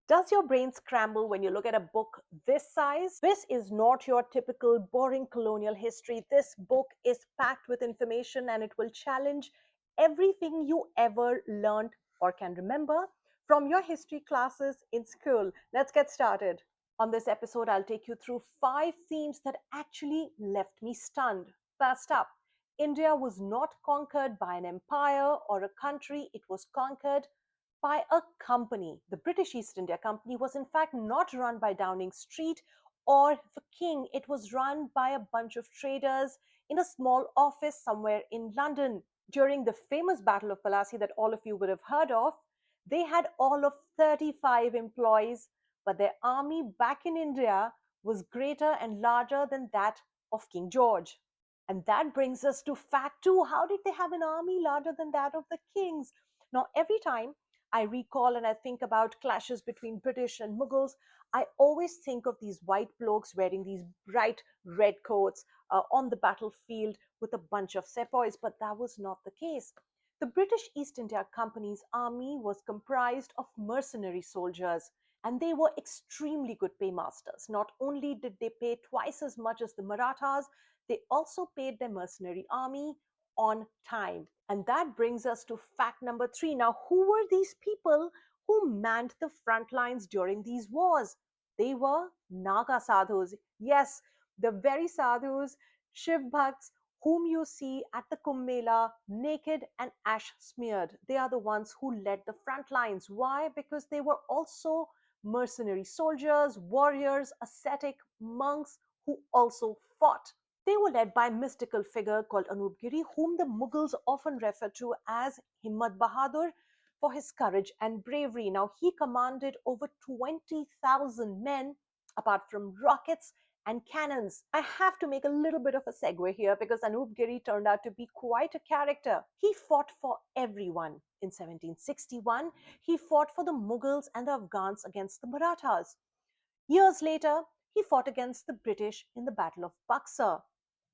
Does your brain scramble when you look at a book this size? This is not your typical boring colonial history. This book is packed with information and it will challenge everything you ever learned or can remember from your history classes in school. Let's get started. On this episode, I'll take you through 5 themes that actually left me stunned. First up, India was not conquered by an empire or a country, it was conquered by a company. The British East India Company was in fact not run by Downing Street or the king. It was run by a bunch of traders in a small office somewhere in London. During the famous Battle of Plassey that all of you would have heard of, they had all of 35 employees, but their army back in India was greater and larger than that of King George. And that brings us to fact two. How did they have an army larger than that of the kings? Now, every time I recall and I think about clashes between British and Mughals, I always think of these white blokes wearing these bright red coats on the battlefield with a bunch of sepoys, but that was not the case. The British East India Company's army was comprised of mercenary soldiers, and they were extremely good paymasters. Not only did they pay twice as much as the Marathas, they also paid their mercenary army on time. And that brings us to fact number 3. Now, who were these people who manned the front lines during these wars? They were Naga sadhus. Yes, the very sadhus, Shiv Bhakts, whom you see at the Kumbh Mela naked and ash smeared. They are the ones who led the front lines. Why? Because they were also mercenary soldiers, warriors, ascetic monks who also fought. They were led by a mystical figure called Anup Giri, whom the Mughals often refer to as Himmat Bahadur for his courage and bravery. Now, he commanded over 20,000 men, apart from rockets and cannons. I have to make a little bit of a segue here because Anup Giri turned out to be quite a character. He fought for everyone. In 1761, he fought for the Mughals and the Afghans against the Marathas. Years later, he fought against the British in the Battle of Buxar.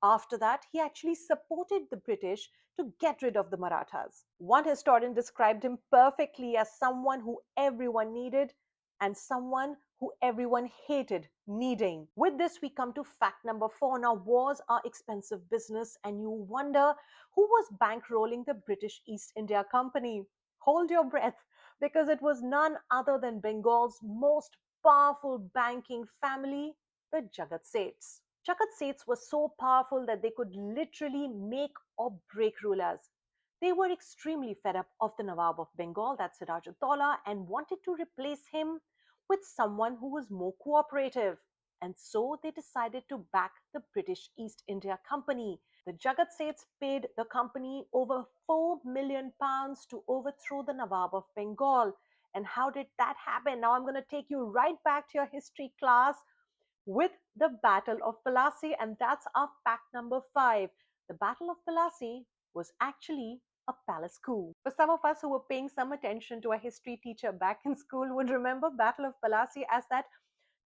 After that, he actually supported the British to get rid of the Marathas. One historian described him perfectly as someone who everyone needed and someone who everyone hated needing. With this, we come to fact number 4. Now, wars are expensive business, and you wonder who was bankrolling the British East India Company. Hold your breath, because it was none other than Bengal's most powerful banking family, the Jagat Seths. Jagat Seths were so powerful that they could literally make or break rulers. They were extremely fed up of the Nawab of Bengal, that's Siraj-ud-Daulah, and wanted to replace him with someone who was more cooperative. And so they decided to back the British East India Company. The Jagat Seths paid the company over £4 million to overthrow the Nawab of Bengal. And how did that happen? Now I'm going to take you right back to your history class with the Battle of Plassey, and that's our fact number 5. The Battle of Plassey was actually a palace coup. For some of us who were paying some attention to a history teacher back in school would remember Battle of Plassey as that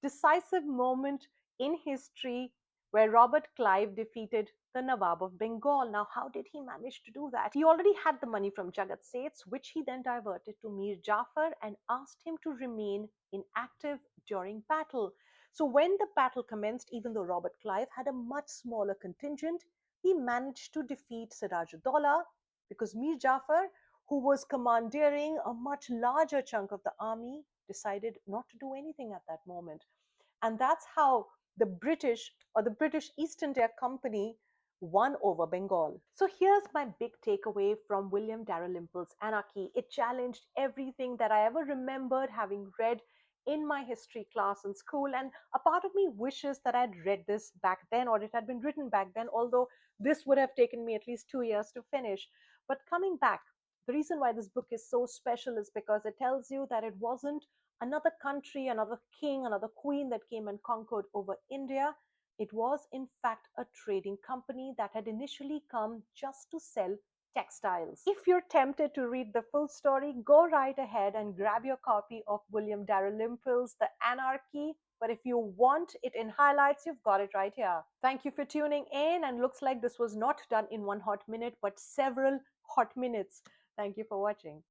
decisive moment in history where Robert Clive defeated the Nawab of Bengal. Now, how did he manage to do that? He already had the money from Jagat Seths, which he then diverted to Mir Jafar and asked him to remain inactive during battle. So when the battle commenced, even though Robert Clive had a much smaller contingent, he managed to defeat Siraj-ud-Daulah because Mir Jafar, who was commandeering a much larger chunk of the army, decided not to do anything at that moment. And that's how the British or the British East India Company won over Bengal. So here's my big takeaway from William Dalrymple's Anarchy. It challenged everything that I ever remembered having read in my history class in school, and a part of me wishes that I'd read this back then or it had been written back then, although this would have taken me at least 2 years to finish. But coming back, the reason why this book is so special is because it tells you that it wasn't another country, another king, another queen that came and conquered over India. It was, in fact, a trading company that had initially come just to sell textiles. If you're tempted to read the full story, go right ahead and grab your copy of William Dalrymple's The Anarchy. But if you want it in highlights, you've got it right here. Thank you for tuning in, and looks like this was not done in one hot minute, but several hot minutes. Thank you for watching.